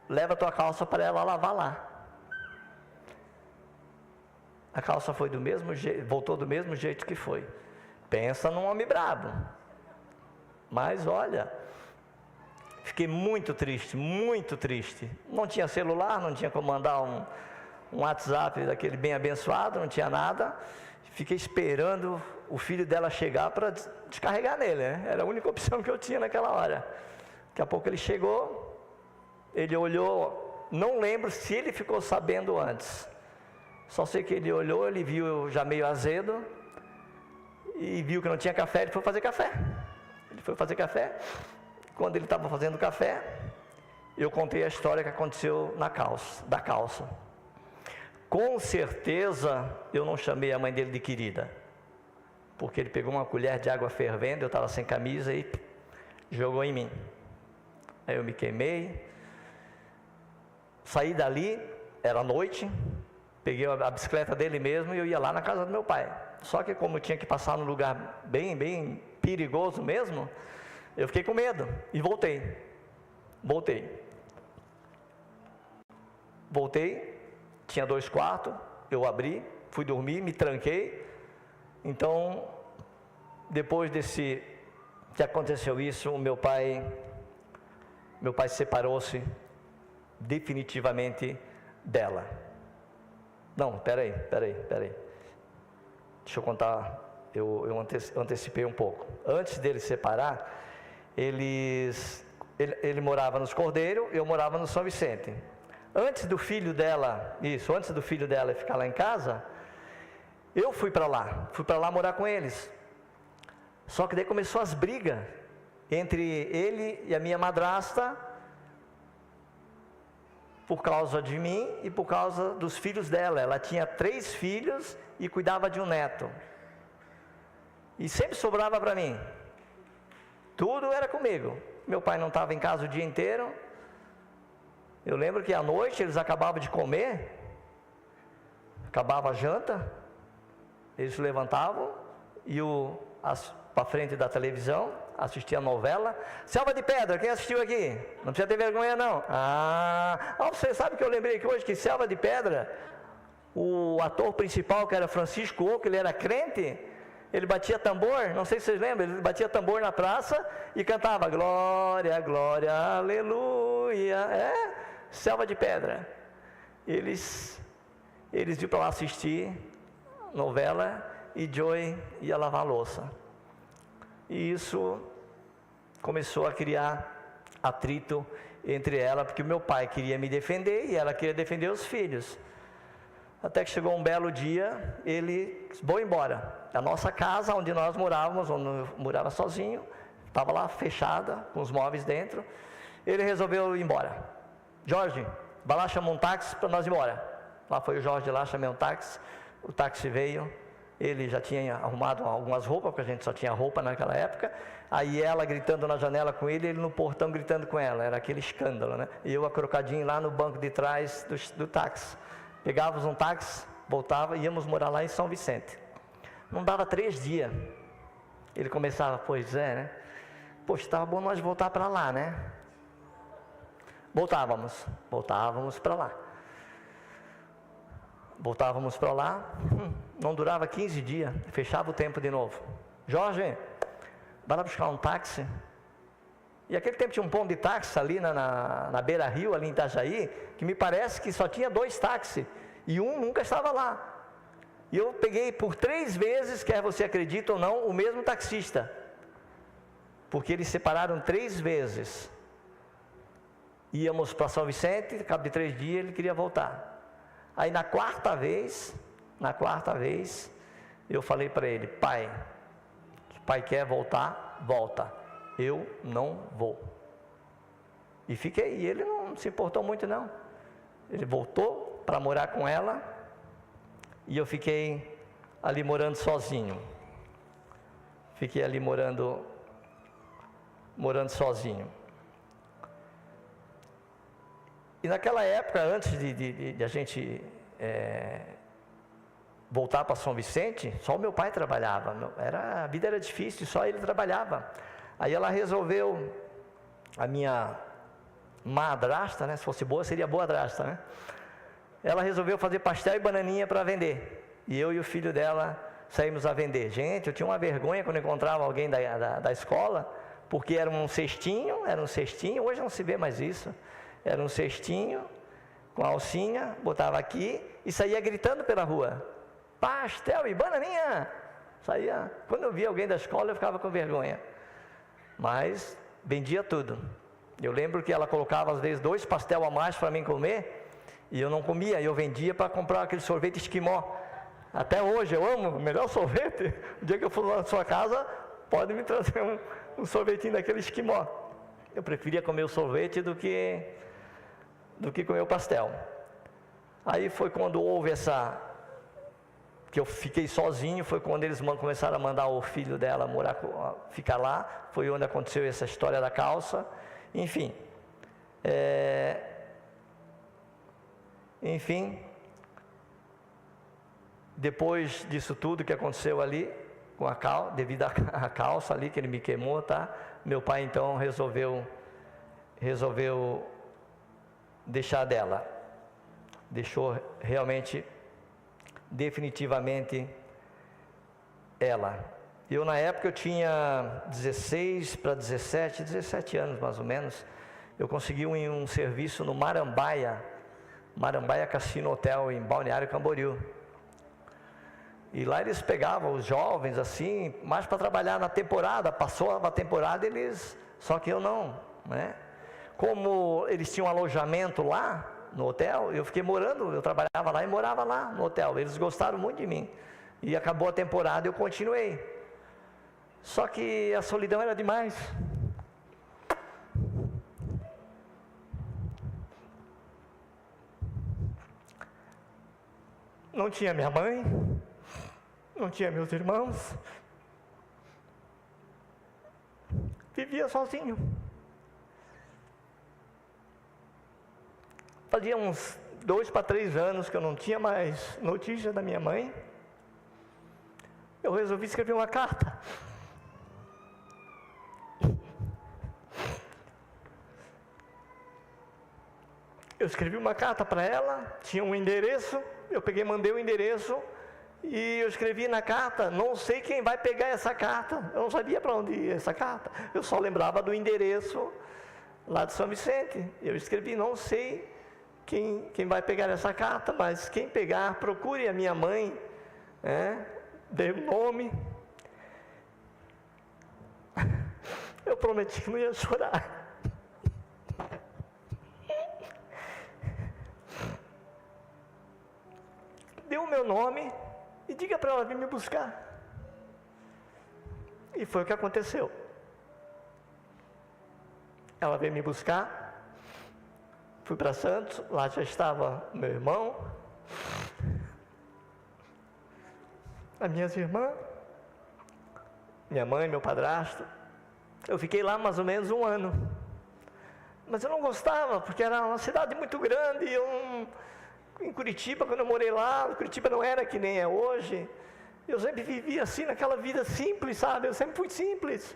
S2: leva a tua calça para ela lavar lá. A calça foi do mesmo jeito, voltou do mesmo jeito que foi. Pensa num homem brabo. Mas olha, fiquei muito triste, muito triste. Não tinha celular, não tinha como mandar um WhatsApp daquele bem abençoado, não tinha nada. Fiquei esperando o filho dela chegar para descarregar nele, né? Era a única opção que eu tinha naquela hora. Daqui a pouco ele chegou, ele olhou, não lembro se ele ficou sabendo antes. Só sei que ele olhou, ele viu eu já meio azedo, e viu que não tinha café, ele foi fazer café. Ele foi fazer café. Quando ele estava fazendo café, eu contei a história que aconteceu da calça. Com certeza eu não chamei a mãe dele de querida, porque ele pegou uma colher de água fervendo, eu estava sem camisa e jogou em mim. Aí eu me queimei, saí dali, era noite, peguei a bicicleta dele mesmo e eu ia lá na casa do meu pai. Só que como eu tinha que passar num lugar bem, bem perigoso mesmo, eu fiquei com medo e voltei, tinha 2 quartos, eu abri, fui dormir, me tranquei. Então, depois que aconteceu isso, meu pai separou-se definitivamente dela. Não, peraí. Deixa eu contar, eu antecipei um pouco. Antes dele separar, ele morava nos Cordeiros, eu morava no São Vicente. Antes do filho dela ficar lá em casa, eu fui para lá morar com eles. Só que daí começou as brigas entre ele e a minha madrasta, por causa de mim e por causa dos filhos dela. Ela tinha 3 filhos e cuidava de um neto. E sempre sobrava para mim. Tudo era comigo. Meu pai não estava em casa o dia inteiro. Eu lembro que à noite eles acabavam de comer, acabava a janta, eles se levantavam, iam para frente da televisão, assistiam a novela. Selva de Pedra, quem assistiu aqui? Não precisa ter vergonha não. Você sabe que eu lembrei que hoje que Selva de Pedra, o ator principal, que era Francisco Oco, ele era crente, ele batia tambor, não sei se vocês lembram, ele batia tambor na praça e cantava glória, glória, aleluia. Selva de Pedra. Eles iam para lá assistir novela e Joy ia lavar a louça. E isso começou a criar atrito entre ela, porque o meu pai queria me defender e ela queria defender os filhos. Até que chegou um belo dia, ele disse, vou embora. A nossa casa, onde nós morávamos, onde eu morava sozinho, estava lá fechada, com os móveis dentro. Ele resolveu ir embora. Jorge, vai lá, chama um táxi para nós ir embora. Lá foi o Jorge lá, chamei um táxi. O táxi veio, ele já tinha arrumado algumas roupas, porque a gente só tinha roupa naquela época. Aí ela gritando na janela com ele no portão gritando com ela. Era aquele escândalo, né? E eu acrocadinho lá no banco de trás do táxi. Pegávamos um táxi, voltava e íamos morar lá em São Vicente. Não dava 3 dias. Ele começava, pois é, né? Poxa, estava bom nós voltar para lá, né? Voltávamos para lá. Voltávamos para lá, não durava 15 dias, fechava o tempo de novo. Jorge, vai lá buscar um táxi. E aquele tempo tinha um ponto de táxi ali na Beira Rio, ali em Itajaí, que me parece que só tinha 2 táxis, e um nunca estava lá. E eu peguei por 3 vezes, quer você acredite ou não, o mesmo taxista. Porque eles separaram 3 vezes. Íamos para São Vicente, ao cabo de 3 dias ele queria voltar. Aí na quarta vez, eu falei para ele, pai, se o pai quer voltar, volta. Eu não vou. E fiquei, e ele não se importou muito não. Ele voltou para morar com ela, e eu fiquei ali morando sozinho. Fiquei ali morando sozinho. E naquela época, antes de a gente voltar para São Vicente, só o meu pai trabalhava. A vida era difícil, só ele trabalhava. Aí ela resolveu, a minha madrasta, né? Se fosse boa, seria boadrasta, né? Ela resolveu fazer pastel e bananinha para vender. E eu e o filho dela saímos a vender. Gente, eu tinha uma vergonha quando encontrava alguém da escola, porque era um cestinho, hoje não se vê mais isso. Era um cestinho, com alcinha, botava aqui e saía gritando pela rua. Pastel e bananinha! Saía. Quando eu via alguém da escola, eu ficava com vergonha. Mas vendia tudo. Eu lembro que ela colocava às vezes 2 pastel a mais para mim comer, e eu não comia, eu vendia para comprar aquele sorvete esquimó. Até hoje eu amo, o melhor sorvete. O dia que eu for lá na sua casa, pode me trazer um sorvetinho daquele esquimó. Eu preferia comer o sorvete do que comer o pastel. Aí foi quando houve que eu fiquei sozinho, foi quando eles começaram a mandar o filho dela ficar lá, foi onde aconteceu essa história da calça, enfim. Depois disso tudo que aconteceu ali, devido à calça ali, que ele me queimou, tá? Meu pai então resolveu deixar dela, deixou realmente, definitivamente ela. Eu na época eu tinha 16 para 17 anos mais ou menos. Eu consegui um serviço no Marambaia Cassino Hotel em Balneário Camboriú. E lá eles pegavam os jovens assim, mais para trabalhar na temporada. Passou a temporada, só que eu não, né? Como eles tinham alojamento lá no hotel, eu trabalhava lá e morava lá no hotel. Eles gostaram muito de mim. E acabou a temporada e eu continuei. Só que a solidão era demais. Não tinha minha mãe, não tinha meus irmãos. Vivia sozinho. Fazia uns 2 para 3 anos que eu não tinha mais notícia da minha mãe. Eu resolvi escrever uma carta. Eu escrevi uma carta para ela, tinha um endereço, eu peguei, mandei o endereço e eu escrevi na carta, não sei quem vai pegar essa carta. Eu não sabia para onde ia essa carta, eu só lembrava do endereço lá de São Vicente. Eu escrevi, não sei quem vai pegar essa carta, mas quem pegar, procure a minha mãe, dei o nome. Eu prometi que não ia chorar. Deu o meu nome e diga para ela vir me buscar. E foi o que aconteceu. Ela veio me buscar, fui para Santos, lá já estava meu irmão, as minhas irmãs, minha mãe, meu padrasto. Eu fiquei lá mais ou menos 1 ano, mas eu não gostava, porque era uma cidade muito grande, em Curitiba, quando eu morei lá, Curitiba não era que nem é hoje, eu sempre vivi assim, naquela vida simples, sabe, eu sempre fui simples,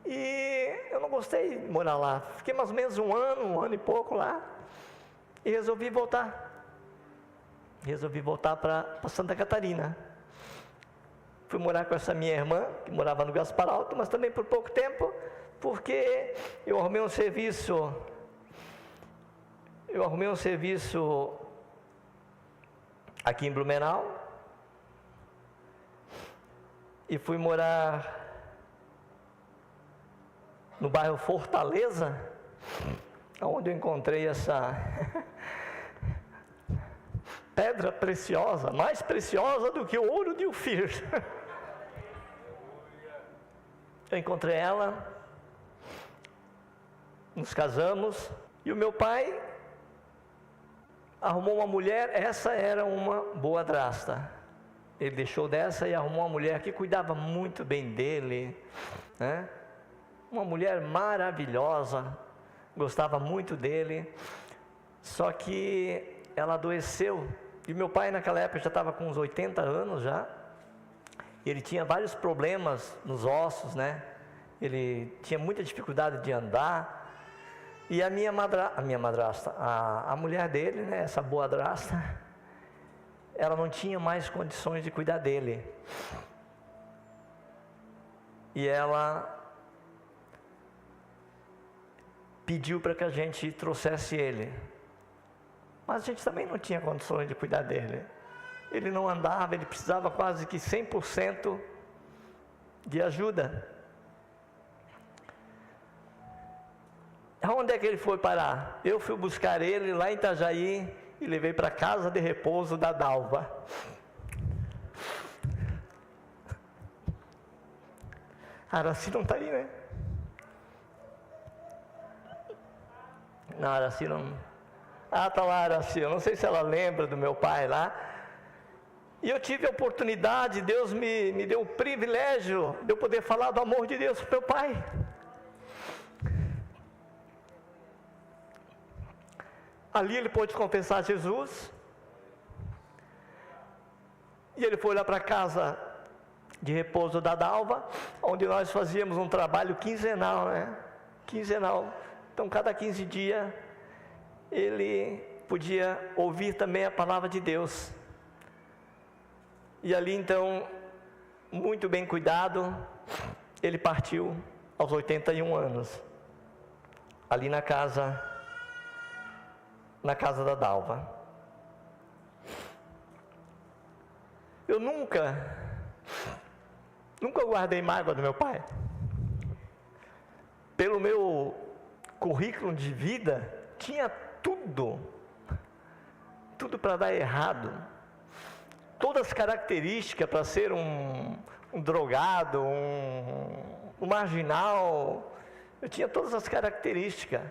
S2: e eu não gostei de morar lá. Fiquei mais ou menos 1 ano e pouco lá, e resolvi voltar para Santa Catarina. Fui morar com essa minha irmã, que morava no Gaspar Alto, mas também por pouco tempo, porque eu arrumei um serviço aqui em Blumenau, e fui morar no bairro Fortaleza, onde eu encontrei essa pedra preciosa, mais preciosa do que o ouro de Ofir. Eu encontrei ela, nos casamos, e o meu pai arrumou uma mulher. Essa era uma boa-drasta. Ele deixou dessa e arrumou uma mulher que cuidava muito bem dele, né? Uma mulher maravilhosa, gostava muito dele, só que ela adoeceu, e meu pai naquela época já estava com uns 80 anos já, e ele tinha vários problemas nos ossos, né? Ele tinha muita dificuldade de andar, e a mulher dele, né, essa boa-drasta, ela não tinha mais condições de cuidar dele, e ela pediu para que a gente trouxesse ele, mas a gente também não tinha condições de cuidar dele. Ele não andava, ele precisava quase que 100% de ajuda. Onde é que ele foi parar? Eu fui buscar ele lá em Itajaí e levei para a casa de repouso da Dalva. A Araci não está aí, né? Não, a Araci não... Ah, está lá a Araci, eu não sei se ela lembra do meu pai lá. E eu tive a oportunidade, Deus me deu o privilégio de eu poder falar do amor de Deus para o meu pai. Ali ele pôde confessar Jesus. E ele foi lá para a casa de repouso da Dalva, onde nós fazíamos um trabalho quinzenal, né? Quinzenal. Então, cada 15 dias, ele podia ouvir também a palavra de Deus. E ali, então, muito bem cuidado, ele partiu aos 81 anos, ali na casa da Dalva. Eu nunca guardei mágoa do meu pai. Pelo meu currículo de vida, tinha tudo para dar errado, todas as características para ser um drogado, um marginal. Eu tinha todas as características.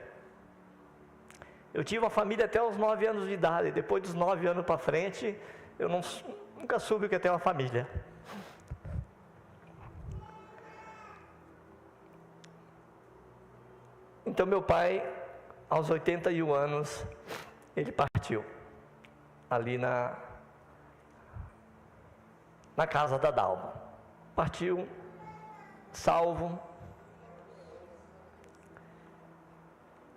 S2: Eu tive uma família até os 9 anos de idade, depois dos 9 anos para frente, eu nunca soube o que é ter uma família. Então meu pai aos 81 anos, ele partiu, ali na casa da Dalva. Partiu, salvo.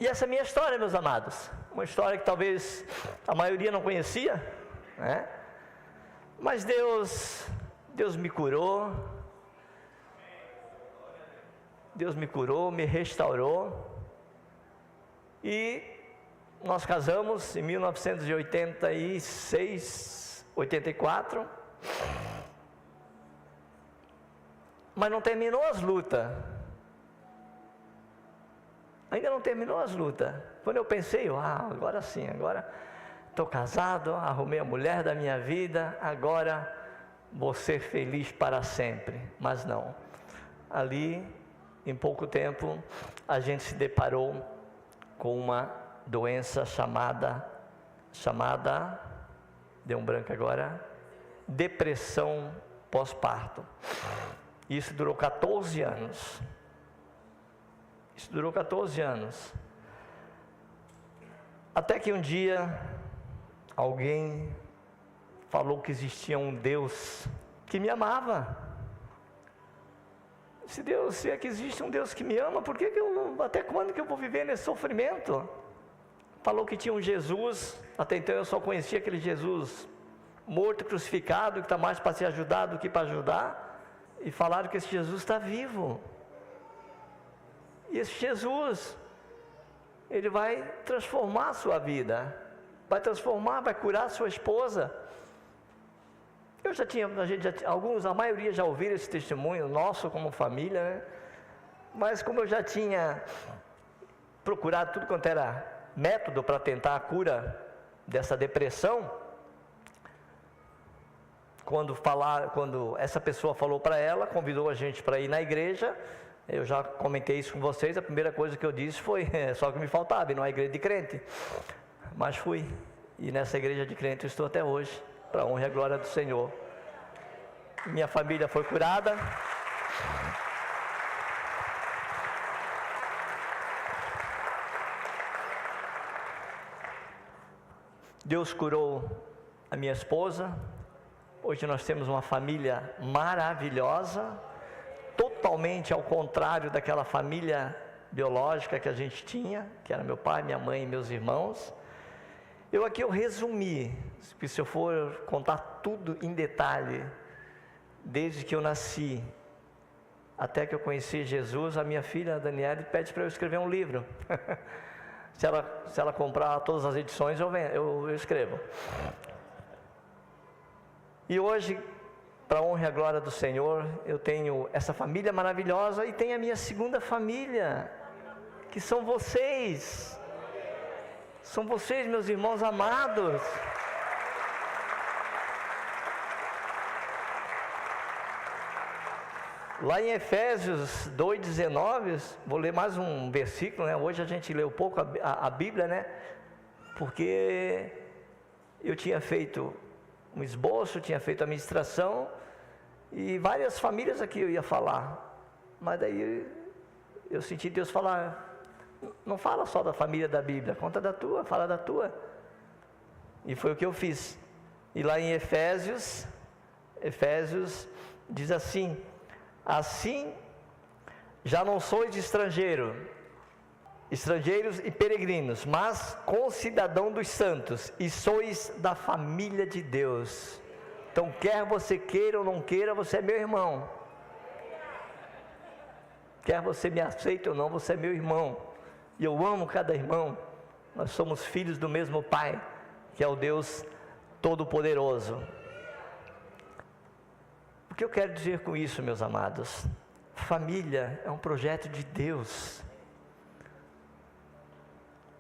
S2: E essa é a minha história, meus amados. Uma história que talvez a maioria não conhecia, né? Mas Deus me curou. Deus me curou, me restaurou. E nós casamos em 1986, 84. Mas não terminou as lutas. Ainda não terminou as lutas. Quando eu pensei, agora sim, agora estou casado, arrumei a mulher da minha vida, agora vou ser feliz para sempre. Mas não. Ali, em pouco tempo, a gente se deparou com uma doença chamada, deu um branco agora, depressão pós-parto. Isso durou 14 anos. Isso durou 14 anos. Até que um dia, alguém falou que existia um Deus que me amava. Se é que existe um Deus que me ama, por que até quando que eu vou viver nesse sofrimento? Falou que tinha um Jesus, até então eu só conhecia aquele Jesus morto, crucificado, que está mais para se ajudar do que para ajudar. E falaram que esse Jesus está vivo. E esse Jesus, ele vai transformar a sua vida, vai curar a sua esposa. A maioria já ouviram esse testemunho nosso como família, né? Mas como eu já tinha procurado tudo quanto era método para tentar a cura dessa depressão, quando essa pessoa falou para ela, convidou a gente para ir na igreja, eu já comentei isso com vocês, a primeira coisa que eu disse foi, só que me faltava, ir numa igreja de crente. Mas fui, e nessa igreja de crente eu estou até hoje, para a honra e a glória do Senhor. Minha família foi curada. Deus curou a minha esposa. Hoje nós temos uma família maravilhosa, totalmente ao contrário daquela família biológica que a gente tinha, que era meu pai, minha mãe e meus irmãos. Eu resumi, se eu for contar tudo em detalhe, desde que eu nasci até que eu conheci Jesus, a minha filha, a Daniela, pede para eu escrever um livro. se ela comprar todas as edições, eu escrevo. E hoje, para a honra e a glória do Senhor, eu tenho essa família maravilhosa e tenho a minha segunda família, que são vocês. São vocês, meus irmãos amados. Lá em Efésios 2,19, vou ler mais um versículo, né? Hoje a gente leu pouco a Bíblia, né? Porque eu tinha feito um esboço, tinha feito a ministração, e várias famílias aqui eu ia falar, mas daí eu senti Deus falar, não fala só da família da Bíblia, conta da tua, fala da tua. E foi o que eu fiz. E lá em Efésios diz assim: assim já não sois estrangeiros e peregrinos, mas concidadão dos santos, e sois da família de Deus. Então, quer você queira ou não queira, você é meu irmão. Quer você me aceite ou não, você é meu irmão. E eu amo cada irmão. Nós somos filhos do mesmo Pai, que é o Deus Todo-Poderoso. O que eu quero dizer com isso, meus amados? Família é um projeto de Deus.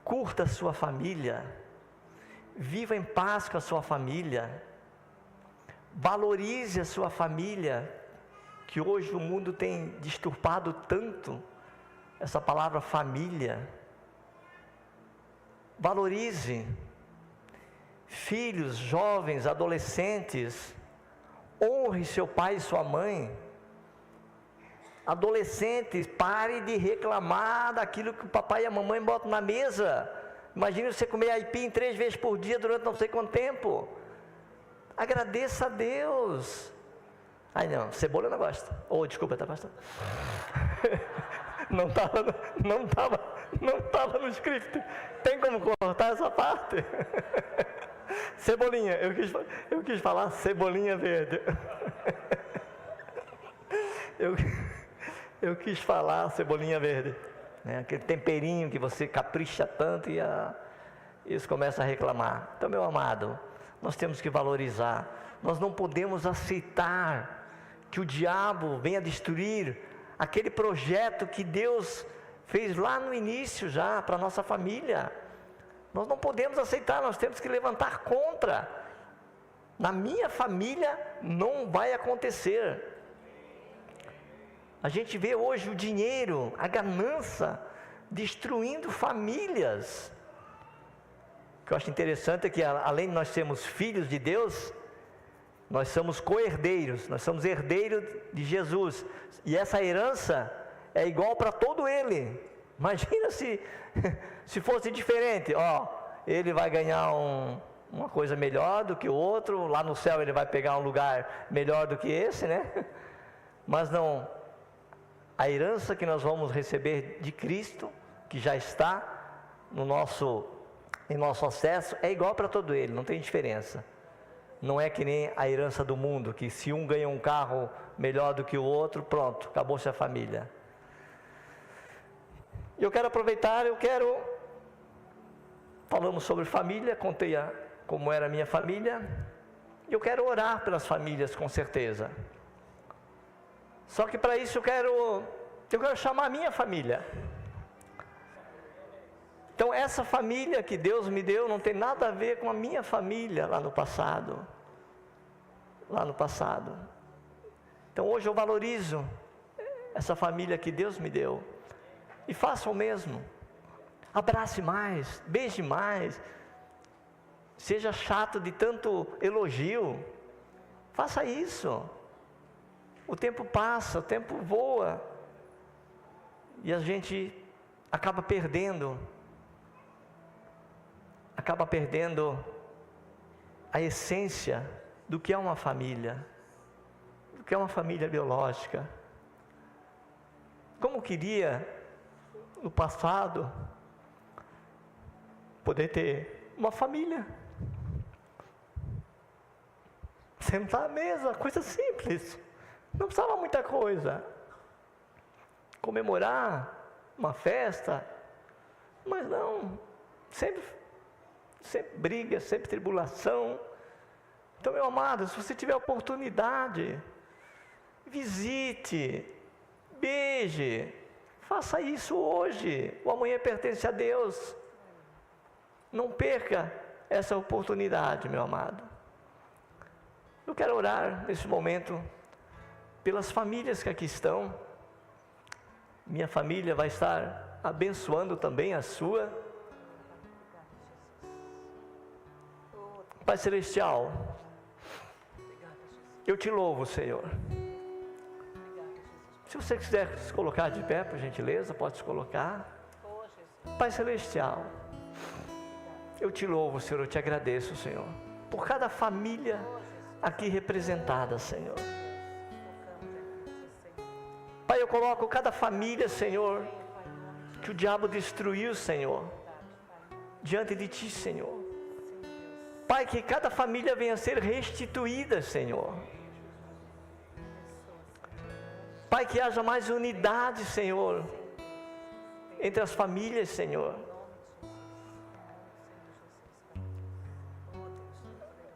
S2: Curta a sua família, viva em paz com a sua família, valorize a sua família, que hoje o mundo tem disturpado tanto essa palavra família. Valorize. Filhos, jovens, adolescentes, honre seu pai e sua mãe. Adolescentes, pare de reclamar daquilo que o papai e a mamãe botam na mesa. Imagina você comer aipim 3 vezes por dia durante não sei quanto tempo. Agradeça a Deus. Ai não, cebola eu não gosto. Desculpa, tá pastor. Não estava no script. Tem como cortar essa parte? Cebolinha, eu quis falar cebolinha verde. Eu quis falar cebolinha verde, né? Aquele temperinho que você capricha tanto e eles começam a reclamar. Então, meu amado, nós temos que valorizar. Nós não podemos aceitar que o diabo venha destruir aquele projeto que Deus fez lá no início já para a nossa família. Nós não podemos aceitar, nós temos que levantar contra. Na minha família não vai acontecer. A gente vê hoje o dinheiro, a ganância, destruindo famílias. O que eu acho interessante é que, além de nós sermos filhos de Deus, nós somos co-herdeiros, nós somos herdeiros de Jesus. E essa herança é igual para todo ele. Imagina se fosse diferente. Ele vai ganhar uma coisa melhor do que o outro, lá no céu ele vai pegar um lugar melhor do que esse, né? Mas não, a herança que nós vamos receber de Cristo, que já está em nosso acesso, é igual para todo ele, não tem diferença. Não é que nem a herança do mundo, que se um ganha um carro melhor do que o outro, pronto, acabou-se a família. Eu quero aproveitar, falamos sobre família, contei como era a minha família, e eu quero orar pelas famílias com certeza. Só que para isso eu quero chamar a minha família. Então essa família que Deus me deu não tem nada a ver com a minha família lá no passado. Então hoje eu valorizo essa família que Deus me deu. E faça o mesmo. Abrace mais, beije mais. Seja chato de tanto elogio. Faça isso. O tempo passa, o tempo voa. E a gente acaba perdendo a essência do que é uma família, do que é uma família biológica. Como queria, no passado, poder ter uma família, sentar à mesa, coisa simples, não precisava muita coisa, comemorar uma festa, mas não, sempre briga, sempre tribulação. Então, meu amado, se você tiver oportunidade, visite, beije, faça isso hoje. O amanhã pertence a Deus. Não perca essa oportunidade, meu amado. Eu quero orar nesse momento pelas famílias que aqui estão. Minha família vai estar abençoando também a sua. Pai Celestial, eu te louvo, Senhor. Se você quiser se colocar de pé, por gentileza, pode se colocar. Pai Celestial, eu te louvo, Senhor, eu te agradeço, Senhor, por cada família aqui representada, Senhor. Pai, eu coloco cada família, Senhor, que o diabo destruiu, Senhor, diante de Ti, Senhor. Pai, que cada família venha a ser restituída, Senhor. Pai, que haja mais unidade, Senhor, entre as famílias, Senhor.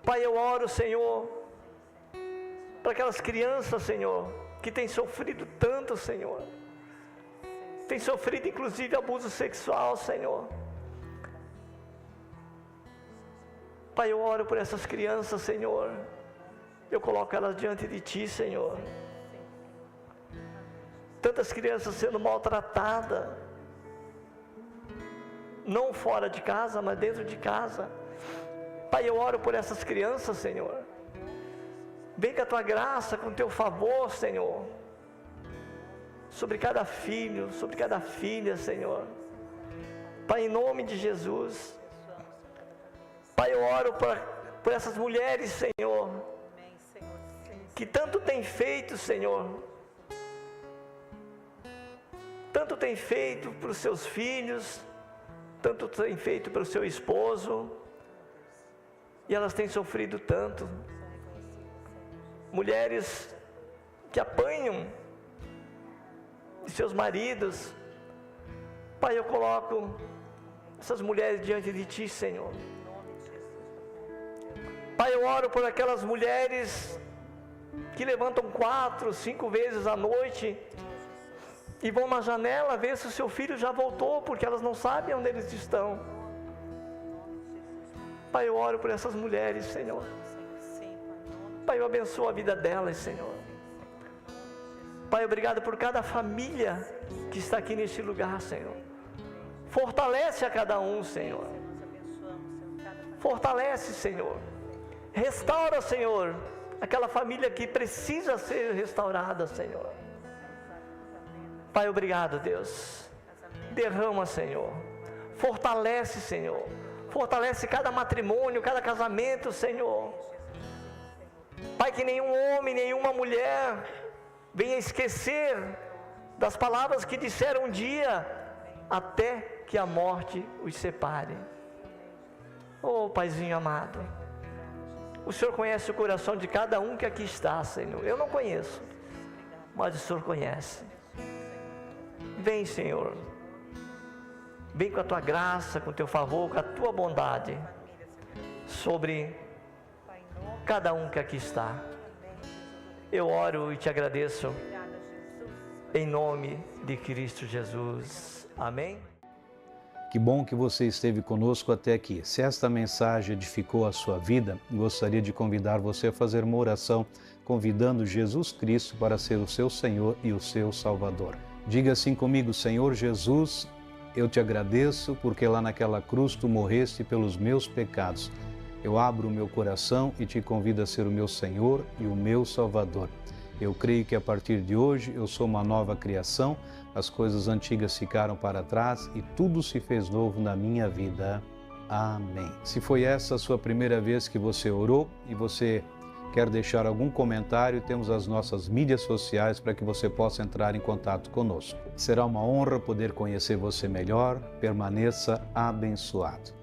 S2: Pai, eu oro, Senhor, para aquelas crianças, Senhor, que têm sofrido tanto, Senhor. Têm sofrido, inclusive, abuso sexual, Senhor. Pai, eu oro por essas crianças, Senhor. Eu coloco elas diante de Ti, Senhor. Tantas crianças sendo maltratadas, não fora de casa, mas dentro de casa. Pai, eu oro por essas crianças, Senhor. Vem com a Tua graça, com o Teu favor, Senhor. sobre cada filho, sobre cada filha, Senhor. Pai, em nome de Jesus. Pai, eu oro por essas mulheres, Senhor, que tanto tem feito, Senhor, tanto tem feito para os seus filhos, tanto tem feito para o seu esposo, e elas têm sofrido tanto. Mulheres que apanham de seus maridos. Pai, eu coloco essas mulheres diante de Ti, Senhor. Pai, eu oro por aquelas mulheres que levantam 4, 5 vezes à noite e vão na janela ver se o seu filho já voltou, porque elas não sabem onde eles estão. Pai, eu oro por essas mulheres, Senhor. Pai, eu abençoo a vida delas, Senhor. Pai, obrigado por cada família que está aqui neste lugar, Senhor. Fortalece a cada um, Senhor. Fortalece, Senhor. Restaura, Senhor, aquela família que precisa ser restaurada, Senhor. Pai, obrigado, Deus. Derrama, Senhor. Fortalece, Senhor. Fortalece cada matrimônio, cada casamento, Senhor. Pai, que nenhum homem, nenhuma mulher venha esquecer das palavras que disseram um dia, até que a morte os separe. Oh, Paizinho amado, o Senhor conhece o coração de cada um que aqui está, Senhor. Eu não conheço, mas o Senhor conhece. Vem, Senhor. Vem com a Tua graça, com o Teu favor, com a Tua bondade sobre cada um que aqui está. Eu oro e Te agradeço em nome de Cristo Jesus. Amém?
S1: Que bom que você esteve conosco até aqui. Se esta mensagem edificou a sua vida, gostaria de convidar você a fazer uma oração convidando Jesus Cristo para ser o seu Senhor e o seu Salvador. Diga assim comigo: Senhor Jesus, eu Te agradeço porque lá naquela cruz Tu morreste pelos meus pecados. Eu abro o meu coração e Te convido a ser o meu Senhor e o meu Salvador. Eu creio que a partir de hoje eu sou uma nova criação, as coisas antigas ficaram para trás e tudo se fez novo na minha vida. Amém. Se foi essa a sua primeira vez que você orou e você quer deixar algum comentário, temos as nossas mídias sociais para que você possa entrar em contato conosco. Será uma honra poder conhecer você melhor. Permaneça abençoado.